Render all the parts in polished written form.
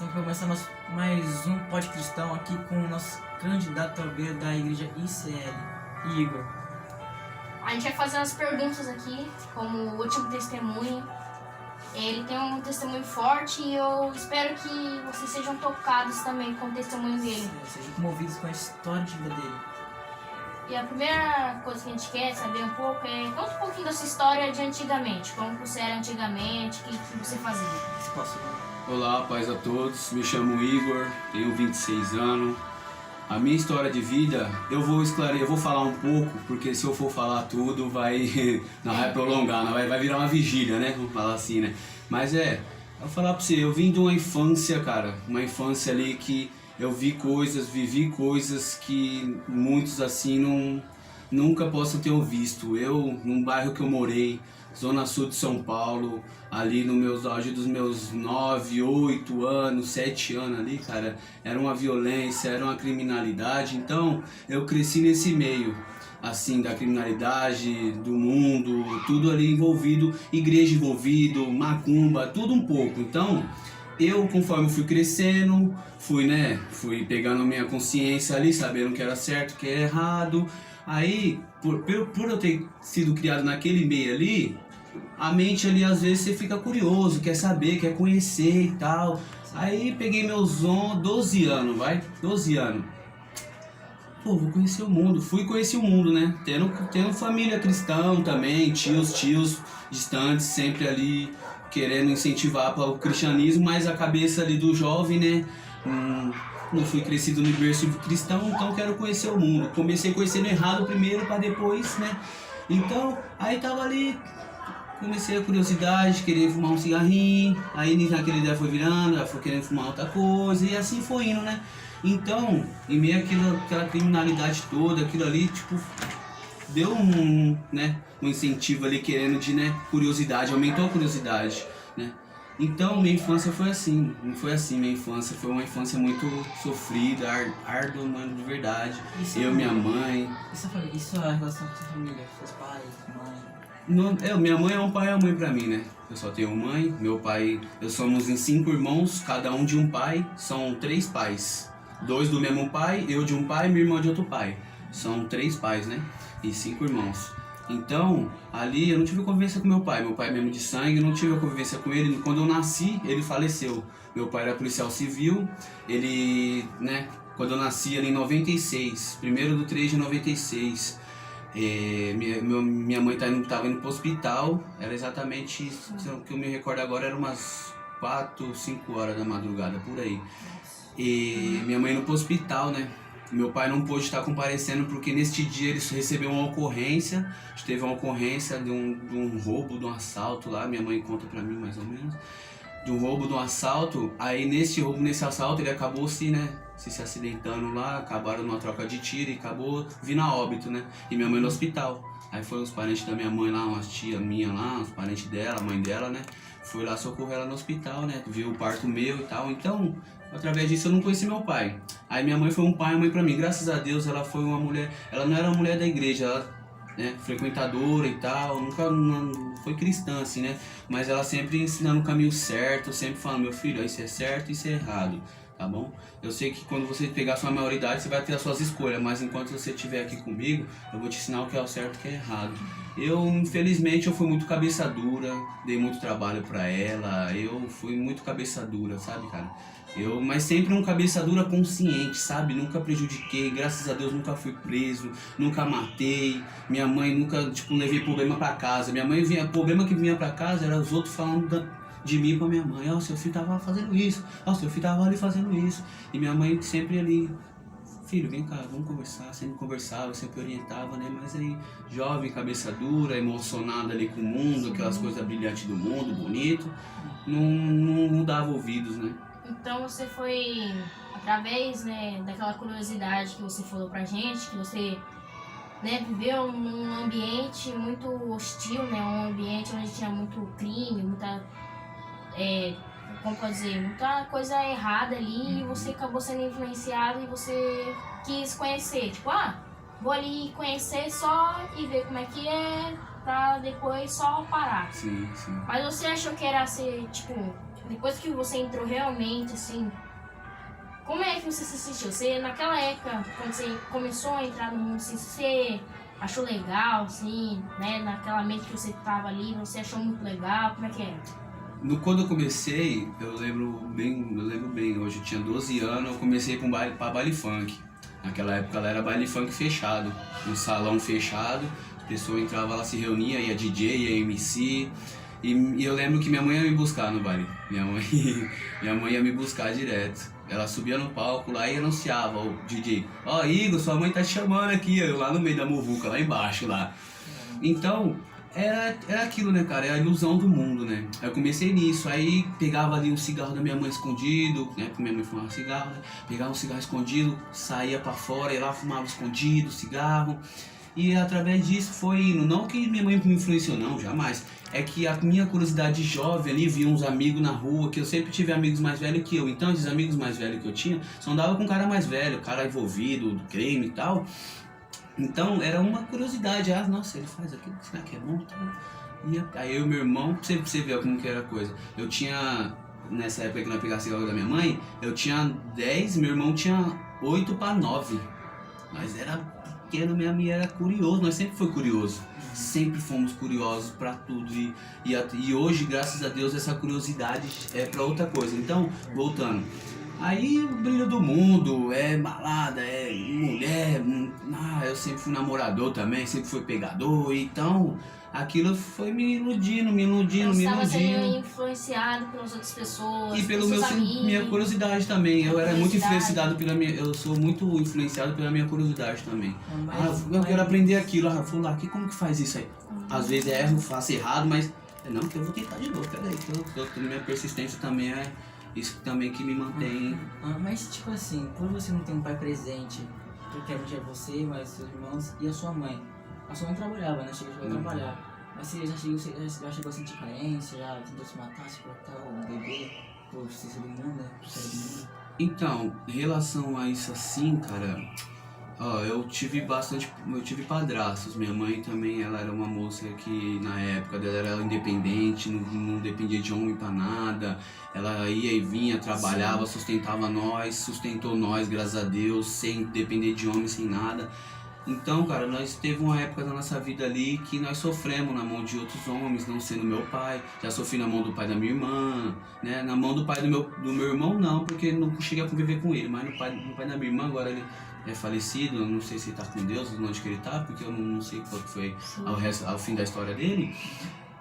Então começar mais um Pod Cristão aqui com o nosso candidato a obreiro da igreja ICL, Igor. A gente vai fazer umas perguntas aqui, como o último testemunho. Ele tem um testemunho forte e eu espero que vocês sejam tocados também com o testemunho dele. Sejam comovidos com a história de vida dele. E a primeira coisa que a gente quer saber um pouco é conta um pouquinho da sua história de antigamente, como você era antigamente, o que você fazia. Se posso. Olá, paz a todos. Me chamo Igor, tenho 26 anos. A minha história de vida, eu vou falar um pouco, porque se eu for falar tudo, não vai prolongar, não vai virar uma vigília, né? Vamos falar assim, né? Mas eu vou falar pra você, eu vim de uma infância, cara, uma infância ali que eu vivi coisas que muitos assim nunca possam ter visto. Eu, num bairro que eu morei, Zona Sul de São Paulo, ali no meus auge dos meus 9, 8 anos, 7 anos ali, cara, era uma violência, era uma criminalidade. Então eu cresci nesse meio, assim, da criminalidade, do mundo, tudo ali envolvido, igreja envolvido, macumba, tudo um pouco. Então eu, conforme fui crescendo, fui pegando minha consciência ali, sabendo o que era certo, o que era errado. Aí, por eu ter sido criado naquele meio ali, a mente ali às vezes você fica curioso, quer saber, quer conhecer e tal. Aí peguei meus 12 anos, 12 anos. Pô, vou conhecer o mundo, fui conhecer o mundo, né? Tendo família cristã também, tios distantes, sempre ali querendo incentivar para o cristianismo, mas a cabeça ali do jovem, né? Não fui crescido no berço cristão, então quero conhecer o mundo. Comecei conhecendo errado primeiro para depois, né? Então, aí tava ali, comecei a curiosidade, querer fumar um cigarrinho, aí naquele ideia foi virando, já fui querendo fumar outra coisa, e assim foi indo, né? Então, em meio àquela criminalidade toda, aquilo ali, tipo, deu um incentivo ali querendo curiosidade, aumentou a curiosidade, né? Então, minha infância foi assim, minha infância foi uma infância muito sofrida, árdua, mano, de verdade. Minha mãe... Isso é a relação com a sua família, seus pais, mãe? Minha mãe é um pai e uma mãe pra mim, né? Eu só tenho mãe, meu pai... Somos em 5 irmãos, cada um de um pai, são 3 pais. 2 do mesmo pai, eu de um pai e minha irmã de outro pai. São 3 pais, né? E 5 irmãos. Então, ali eu não tive convivência com meu pai mesmo de sangue, eu não tive convivência com ele. Quando eu nasci, ele faleceu. Meu pai era policial civil, quando eu nasci ali em 96, 1º de 3 de 96, minha mãe estava indo pro hospital, era exatamente isso, o que eu me recordo agora, era umas 4, 5 horas da madrugada, por aí. E minha mãe indo pro hospital, né? Meu pai não pôde estar comparecendo porque neste dia ele recebeu uma ocorrência, teve uma ocorrência de um roubo, de um assalto lá, minha mãe conta pra mim mais ou menos, de um roubo, de um assalto. Aí nesse assalto ele acabou se acidentando lá, acabaram numa troca de tiro e acabou vindo a óbito, né? E minha mãe no hospital. Aí foi os parentes da minha mãe lá, umas tia minha lá, os parentes dela, a mãe dela, né? Fui lá socorrer ela no hospital, né? Viu o parto meu e tal, então... Através disso eu não conheci meu pai. Aí minha mãe foi um pai e uma mãe pra mim. Graças a Deus ela foi uma mulher... Ela não era uma mulher da igreja, ela, frequentadora e tal. Não foi cristã assim, né? Mas ela sempre ensinando o caminho certo. Sempre falando, meu filho, isso é certo e isso é errado. Tá bom? Eu sei que quando você pegar a sua maioridade, você vai ter as suas escolhas. Mas enquanto você estiver aqui comigo, eu vou te ensinar o que é o certo e o que é errado. Infelizmente, eu fui muito cabeça dura. Dei muito trabalho pra ela. Eu fui muito cabeça dura, sabe, cara? Mas sempre um cabeça dura consciente, sabe? Nunca prejudiquei, graças a Deus nunca fui preso, nunca matei. Minha mãe nunca, levei problema pra casa. Minha mãe o problema que vinha pra casa era os outros falando de mim pra minha mãe. Seu filho tava fazendo isso, seu filho tava ali fazendo isso. E minha mãe sempre ali, filho, vem cá, vamos conversar. Sempre conversava, sempre orientava, né? Mas aí, jovem, cabeça dura, emocionada ali com o mundo, aquelas coisas brilhantes do mundo, bonito, não dava ouvidos, né? Então você foi, através daquela curiosidade que você falou pra gente, que você viveu num ambiente muito hostil, um ambiente onde tinha muito crime, muita coisa errada ali, e você acabou sendo influenciado e você quis conhecer, vou ali conhecer só e ver como é que é, pra depois só parar. Sim. Mas você achou que era ser, depois que você entrou realmente, assim, como é que você se sentiu? Você, naquela época, quando você começou a entrar no mundo, assim, você achou legal, assim, né? Naquela mente que você tava ali, você achou muito legal, como é que era? Quando eu comecei, eu lembro bem, hoje eu tinha 12 anos, eu comecei pra baile funk. Naquela época ela era baile funk fechado, um salão fechado, a pessoa entrava lá, se reunia, ia DJ, ia MC. E eu lembro que minha mãe ia me buscar no baile. Minha mãe ia me buscar direto. Ela subia no palco lá e anunciava o DJ: ó, Igor, sua mãe tá te chamando aqui, eu lá no meio da muvuca, lá embaixo lá. Então, era aquilo, né, cara? É a ilusão do mundo, né? Aí eu comecei nisso, aí pegava ali um cigarro da minha mãe escondido, né? Porque minha mãe fumava cigarro, né? Pegava um cigarro escondido, saía pra fora, ia lá, fumava escondido, cigarro. E através disso foi indo. Não que minha mãe me influenciou, não, jamais. É que a minha curiosidade jovem ali, via uns amigos na rua, que eu sempre tive amigos mais velhos que eu. Então, esses amigos mais velhos que eu tinha, só andava com um cara mais velho, cara envolvido, do crime e tal. Então, era uma curiosidade. Ah, nossa, ele faz aquilo, será que é bom? E aí eu e meu irmão, pra você ver como que era a coisa. Eu tinha, nessa época que nós pegávamos cigarro da minha mãe, eu tinha 10, meu irmão tinha 8 para 9. Nós era pequeno mesmo e era curioso, nós sempre foi curioso. Sempre fomos curiosos para tudo. E hoje, graças a Deus, essa curiosidade é para outra coisa. Então, voltando. Aí o brilho do mundo, é balada, é mulher, eu sempre fui namorador também, sempre fui pegador, então aquilo foi me iludindo. Você estava sendo influenciado pelas outras pessoas, e pelo minha curiosidade também. Eu era muito influenciado eu sou muito influenciado pela minha curiosidade também. Eu quero aprender aquilo, vou lá, como que faz isso aí? Às vezes erro, faço errado, mas não, que eu vou tentar de novo, peraí, que minha persistência também é isso também que me mantém. Mas tipo assim, quando você não tem um pai presente, que quer é você, mas seus irmãos e a sua mãe trabalhava, né? Chegou a trabalhar. Mas você já chegou a sentir carência, já tentou se matar, se cortar o bebê, por ser do mundo, né? Por ser do mundo. Então, em relação a isso assim, cara, eu tive padrastos. Minha mãe também, ela era uma moça que na época dela era independente, não dependia de homem pra nada. Ela ia e vinha, trabalhava, sustentava nós, sustentou nós, graças a Deus, sem depender de homem, sem nada. Então, cara, nós teve uma época da nossa vida ali que nós sofremos na mão de outros homens, não sendo meu pai. Já sofri na mão do pai da minha irmã, né? Na mão do pai do meu irmão não, porque não cheguei a conviver com ele. Mas no pai da minha irmã, agora ele é falecido, eu não sei se ele tá com Deus, onde que ele tá, porque eu não sei qual que foi ao fim da história dele.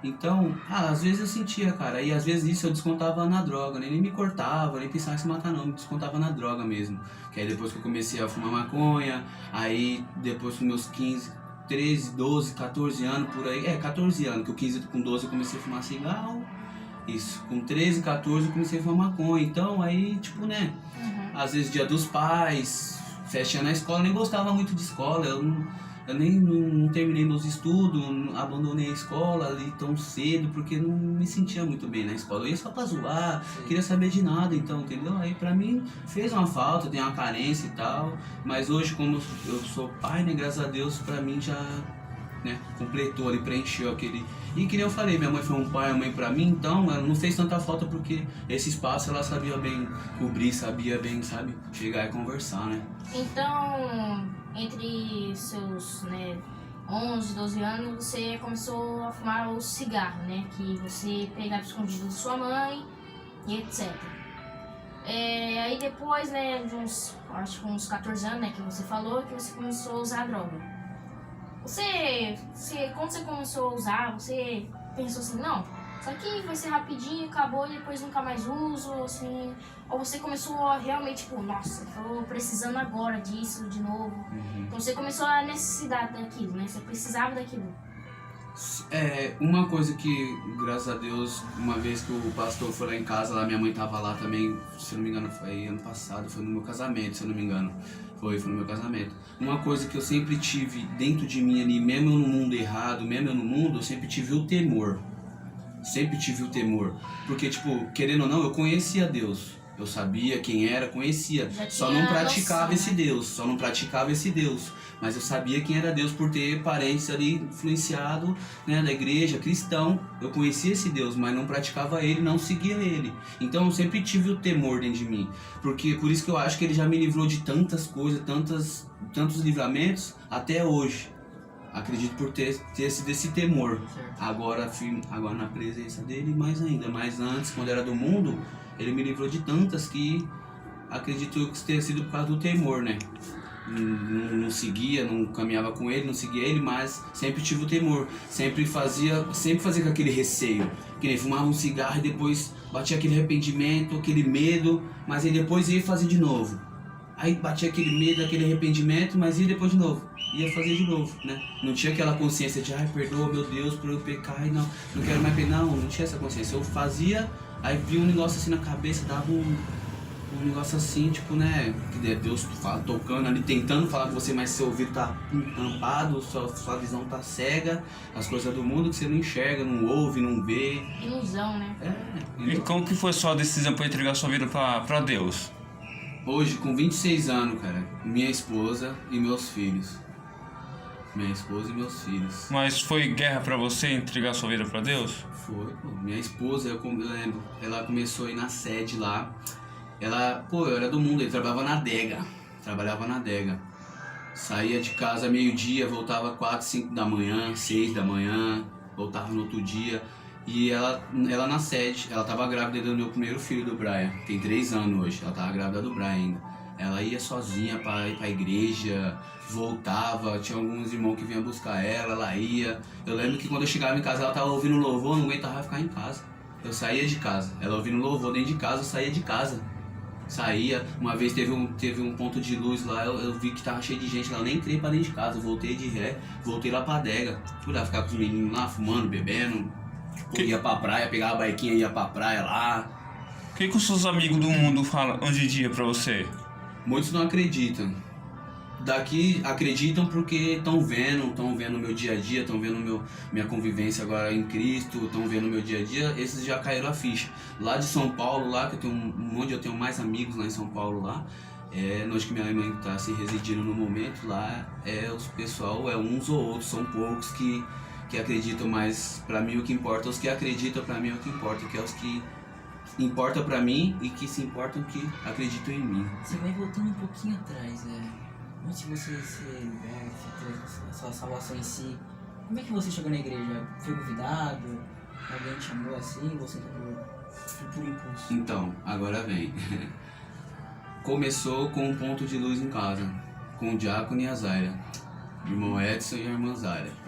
Então, às vezes eu sentia, cara, e às vezes isso eu descontava na droga, nem me cortava, nem pensava em se matar não, me descontava na droga mesmo. Que aí depois que eu comecei a fumar maconha, aí depois com meus 15, 13, 12, 14 anos, por aí, 14 anos, que eu 15 com 12 eu comecei a fumar cigarro, isso, com 13, 14 eu comecei a fumar maconha, então aí, tipo, né, às vezes dia dos pais, festinha na escola, eu nem gostava muito de escola, eu nem não terminei meus estudos, abandonei a escola ali tão cedo, porque não me sentia muito bem na escola. Eu ia só pra zoar, queria saber de nada, então, entendeu? Aí pra mim fez uma falta, tem uma carência e tal, mas hoje como eu sou pai, né, graças a Deus, pra mim já, né, completou ali, preencheu aquele... E que nem eu falei, minha mãe foi um pai e uma mãe pra mim, então ela não fez tanta falta porque esse espaço ela sabia bem cobrir, sabia bem, sabe, chegar e conversar, né? Então, entre seus, 11, 12 anos, você começou a fumar o cigarro, né? Que você pegava escondido de sua mãe e etc. Aí depois, né, de uns 14 anos, né, que você falou, que você começou a usar droga. Quando você começou a usar, você pensou assim, não, isso aqui vai ser rapidinho, acabou e depois nunca mais uso, assim... Ou você começou a realmente, tipo, nossa, tô precisando agora disso de novo. Então você começou a necessidade daquilo, né? Você precisava daquilo. Uma coisa que, graças a Deus, uma vez que o pastor foi lá em casa, lá minha mãe tava lá também, se não me engano, foi ano passado, foi no meu casamento, se eu não me engano. Foi no meu casamento. Uma coisa que eu sempre tive dentro de mim ali, mesmo no mundo errado, mesmo no mundo, eu sempre tive o temor. Sempre tive o temor. Porque, tipo, querendo ou não, eu conhecia Deus. Eu sabia quem era, conhecia. Já Só tinha não praticava noção, esse Deus. Mas eu sabia quem era Deus por ter parentes ali influenciado, né, da igreja, cristão. Eu conhecia esse Deus, mas não praticava ele, não seguia ele. Então eu sempre tive o temor dentro de mim. Porque por isso que eu acho que ele já me livrou de tantas coisas, tantos livramentos até hoje. Acredito por ter sido esse temor. Certo. Agora na presença dele, mais ainda. Mas antes, quando era do mundo, ele me livrou de tantas que acredito que tenha sido por causa do temor, né? Não seguia, não caminhava com ele, não seguia ele, mas sempre tive o temor. Sempre fazia com aquele receio. Que nem fumava um cigarro e depois batia aquele arrependimento, aquele medo, mas aí depois ia fazer de novo. Aí batia aquele medo, aquele arrependimento, mas ia depois de novo. Ia fazer de novo, né? Não tinha aquela consciência de, perdoa, meu Deus, por eu pecar, e não quero mais pecar. Não tinha essa consciência. Eu fazia, aí via um negócio assim na cabeça, dava um negócio assim, tipo, né? Que Deus tocando ali, tentando falar com você, mas seu ouvido tá tampado, sua visão tá cega, as coisas do mundo que você não enxerga, não ouve, não vê. Ilusão, né? E como que foi a sua decisão para entregar sua vida pra Deus? Hoje, com 26 anos, cara, minha esposa e meus filhos. Mas foi guerra pra você entregar sua vida pra Deus? Foi, pô. Minha esposa, eu lembro, ela começou a ir na sede lá. Eu era do mundo, ele trabalhava na adega. Saía de casa meio-dia, voltava 4, 5 da manhã, 6 da manhã, voltava no outro dia. E ela na sede, ela tava grávida do meu primeiro filho, do Brian. Tem 3 anos hoje, ela tava grávida do Brian ainda. Ela ia sozinha pra ir pra igreja, voltava, tinha alguns irmãos que vinham buscar ela ia. Eu lembro que quando eu chegava em casa, ela tava ouvindo louvor, não aguentava ficar em casa. Eu saía de casa, ela ouvindo louvor dentro de casa, eu saía de casa. Uma vez teve um ponto de luz lá, eu vi que tava cheio de gente lá, eu nem entrei pra dentro de casa, eu voltei de ré, voltei lá pra adega. Fui lá ficar com os meninos lá, fumando, bebendo. Ia pra praia, pegava a baiquinha e ia pra praia lá. O que os seus amigos do mundo falam hoje em dia pra você? Muitos não acreditam. Daqui acreditam porque estão vendo o meu dia a dia, estão vendo minha convivência agora em Cristo, estão vendo o meu dia a dia, esses já caíram a ficha. Lá de São Paulo, lá que eu tenho onde eu tenho mais amigos lá em São Paulo lá, onde que minha mãe está se residindo no momento, lá os pessoal, uns ou outros, são poucos que acreditam, mas pra mim o que importa é os que acreditam, pra mim é o que importa, que é os que importam pra mim e que se importam, que acreditam em mim. Você vai voltando um pouquinho atrás, antes de você ter a sua salvação em si, como é que você chegou na igreja? Foi convidado? Alguém te chamou assim? Você por impulso? Então, agora vem. Começou com um ponto de luz em casa, com o diácono e a Zaira, o irmão Edson e a irmã Zaira.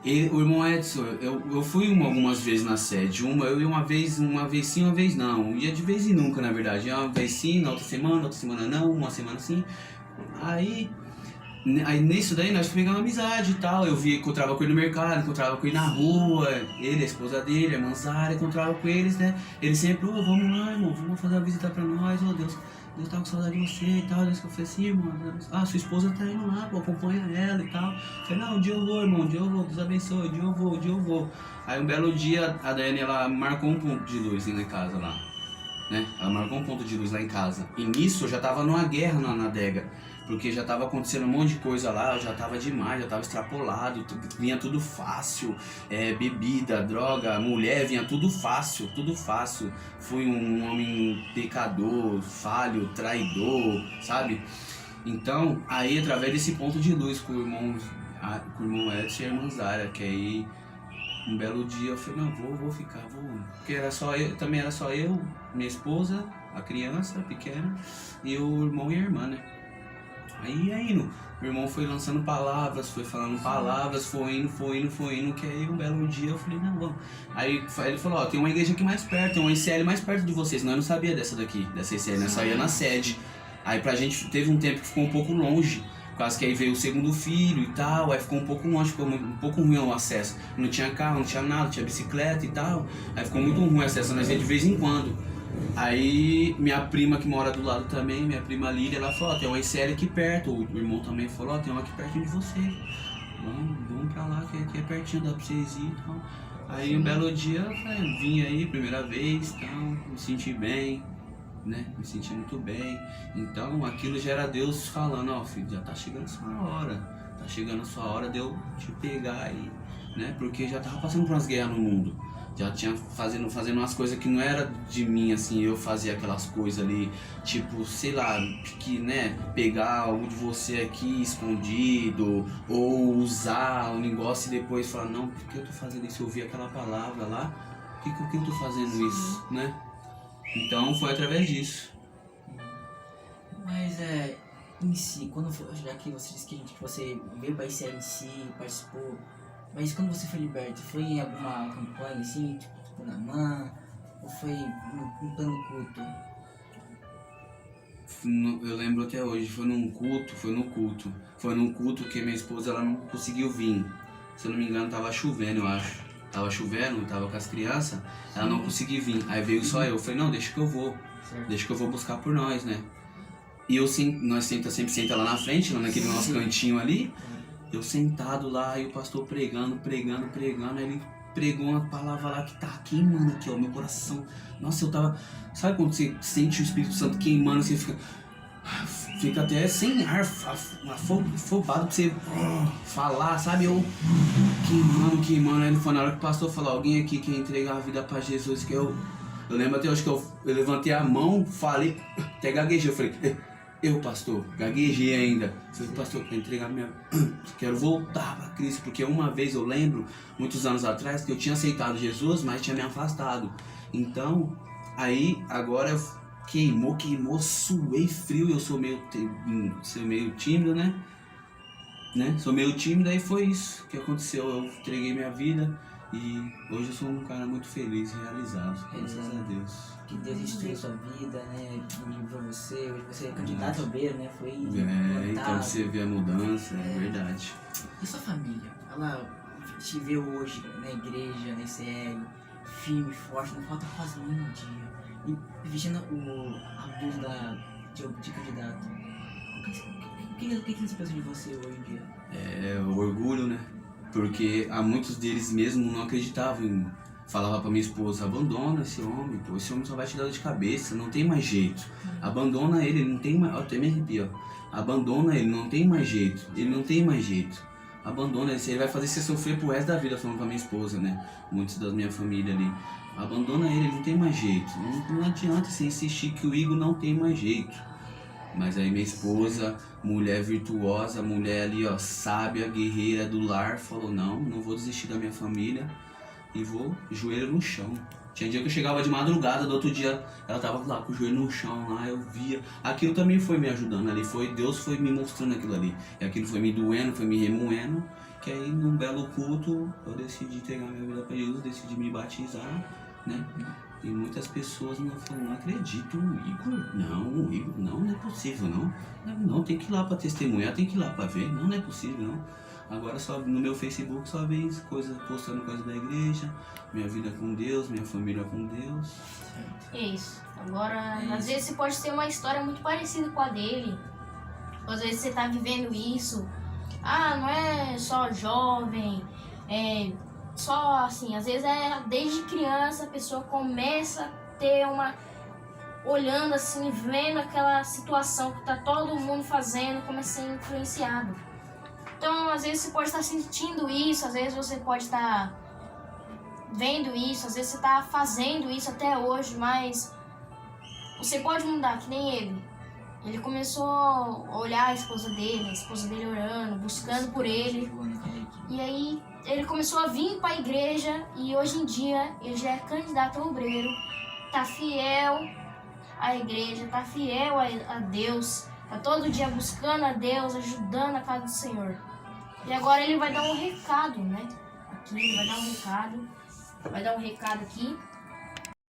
O irmão Edson, eu fui algumas vezes na sede. Eu ia uma vez sim, uma vez não. Ia de vez em nunca, na verdade. Ia uma vez sim, na outra semana não, uma semana sim. Aí nisso daí nós pegamos amizade e tal. Eu encontrava com ele no mercado, encontrava com ele na rua. Ele, a esposa dele, a irmã Zara, encontrava com eles, né? Ele sempre, vamos lá, irmão, vamos fazer uma visita pra nós, Deus tá com saudade de você e tal. Eu falei assim, irmão, sua esposa tá indo lá, acompanha ela e tal. Eu falei, não, um dia eu vou, irmão, um dia eu vou, Deus abençoe, um dia eu vou. Aí um belo dia a Daiane, ela marcou um ponto de luz lá em casa lá, né? Ela marcou um ponto de luz lá em casa. E nisso eu já tava numa guerra na adega, porque já tava acontecendo um monte de coisa lá, já tava demais, já tava extrapolado, vinha tudo fácil, bebida, droga, mulher, vinha tudo fácil. Fui um homem pecador, falho, traidor, sabe? Então, aí através desse ponto de luz com o irmão Edson e a irmã Zara, que aí um belo dia eu falei, não, vou ficar. Porque era só eu, minha esposa, a criança pequena, e o irmão e a irmã, né? Aí o irmão foi lançando palavras, foi falando palavras, foi indo, que aí um belo dia eu falei, não, vamos. Aí ele falou, tem uma igreja aqui mais perto, tem uma ICL mais perto de vocês. Não, eu não sabia dessa ICL, né? Só ia na sede. Aí pra gente teve um tempo que ficou um pouco longe, por causa que aí veio o segundo filho e tal, aí ficou um pouco longe, ficou um pouco ruim o acesso. Não tinha carro, não tinha nada, tinha bicicleta e tal, aí ficou muito ruim o acesso, nós ia de vez em quando. Aí minha prima que mora do lado também, minha prima Lília, ela falou, tem uma ICL aqui perto. O irmão também falou, tem uma aqui pertinho de vocês. Vamos pra lá, que aqui é pertinho, dá pra vocês ir e tal. Aí um belo dia eu vim aí, primeira vez, tal, me senti bem. né? Me senti muito bem. Então aquilo já era Deus falando, ó, filho, já tá chegando a sua hora. Tá chegando a sua hora de eu te pegar e, né? Porque já tava passando por umas guerras no mundo. Já tinha fazendo umas coisas que não era de mim, assim, eu fazia aquelas coisas ali, tipo, sei lá, que, né, pegar algo de você aqui escondido, ou usar o negócio e depois falar, não, por que eu tô fazendo isso? Eu ouvi aquela palavra lá, por que eu tô fazendo isso, né? Então foi através disso. Mas em si, quando foi, já que você disse que você veio para ICMC, participou, mas quando você foi liberto, foi em alguma campanha assim, tipo na MAN, ou foi em plano culto? Eu lembro até hoje, foi num culto. Foi num culto que minha esposa ela não conseguiu vir. Se eu não me engano, tava chovendo, eu acho. Tava com as crianças, ela não conseguiu vir. Aí veio só eu. Falei, não, deixa que eu vou. Certo. Deixa que eu vou buscar por nós, né? E nós sempre senta lá na frente, lá naquele nosso cantinho ali. Eu sentado lá e o pastor pregando, aí ele pregou uma palavra lá que tá queimando aqui, ó, meu coração. Nossa, eu tava... Sabe quando você sente o Espírito Santo queimando, você fica até sem ar, afobado pra você falar, sabe? Eu queimando. Aí foi na hora que o pastor falou, alguém aqui quer entregar a vida pra Jesus, que eu lembro até hoje que eu levantei a mão, falei, até gaguejei, eu falei... Eu, pastor, gaguejei ainda. Falei, pastor, quero entregar quero voltar para Cristo, porque uma vez eu lembro, muitos anos atrás, que eu tinha aceitado Jesus, mas tinha me afastado. Então, aí, agora eu queimou, suei frio, eu sou meio tímido, né? Sou meio tímido, aí foi isso que aconteceu. Eu entreguei minha vida e hoje eu sou um cara muito feliz, realizado, graças a Deus. Que Deus destruiu sua vida, né? Livrou você, hoje você é candidato a obreiro, né? Foi então você vê a mudança, é verdade. E sua família? Ela te vê hoje na igreja, na ICL, firme, forte, não falta quase nenhum dia. E vestindo a blusa de candidato. O que eles pensam de você hoje em dia? É o orgulho, né? Porque há muitos deles mesmo não acreditavam em... Falava pra minha esposa, abandona esse homem, pô, esse homem só vai te dar dor de cabeça, não tem mais jeito. Abandona ele não tem mais... Até me arrepio, ó. Abandona ele, não tem mais jeito. Abandona ele vai fazer você sofrer pro resto da vida, falando pra minha esposa, né? Muitos da minha família ali. Abandona ele não tem mais jeito. Não adianta você insistir que o Igor não tem mais jeito. Mas aí minha esposa, mulher virtuosa, mulher ali, ó, sábia, guerreira do lar, falou, não vou desistir da minha família. E vou, joelho no chão. Tinha dia que eu chegava de madrugada, do outro dia ela tava lá com o joelho no chão, lá eu via. Aquilo também foi me ajudando ali, Deus foi me mostrando aquilo ali. E aquilo foi me doendo, foi me remoendo. Que aí num belo culto eu decidi entregar minha vida pra Jesus, decidi me batizar, né? E muitas pessoas não falam, não acredito, o Igor, não é possível, não, tem que ir lá pra testemunhar, tem que ir lá pra ver, não é possível, não. Agora só no meu Facebook só vem postando coisa da igreja, minha vida com Deus, minha família com Deus. É isso. Agora, às vezes você pode ter uma história muito parecida com a dele. Às vezes você tá vivendo isso. Não é só jovem, só assim, às vezes desde criança a pessoa começa a ter olhando assim, vendo aquela situação que tá todo mundo fazendo, começa a ser influenciado. Então, às vezes você pode estar sentindo isso, às vezes você pode estar vendo isso, às vezes você está fazendo isso até hoje, mas você pode mudar, que nem ele. Ele começou a olhar a esposa dele orando, buscando por ele. E aí ele começou a vir para a igreja e hoje em dia ele já é candidato a obreiro, tá fiel à igreja, tá fiel a Deus, tá todo dia buscando a Deus, ajudando a casa do Senhor. E agora ele vai dar um recado, né? Aqui ele vai dar um recado aqui.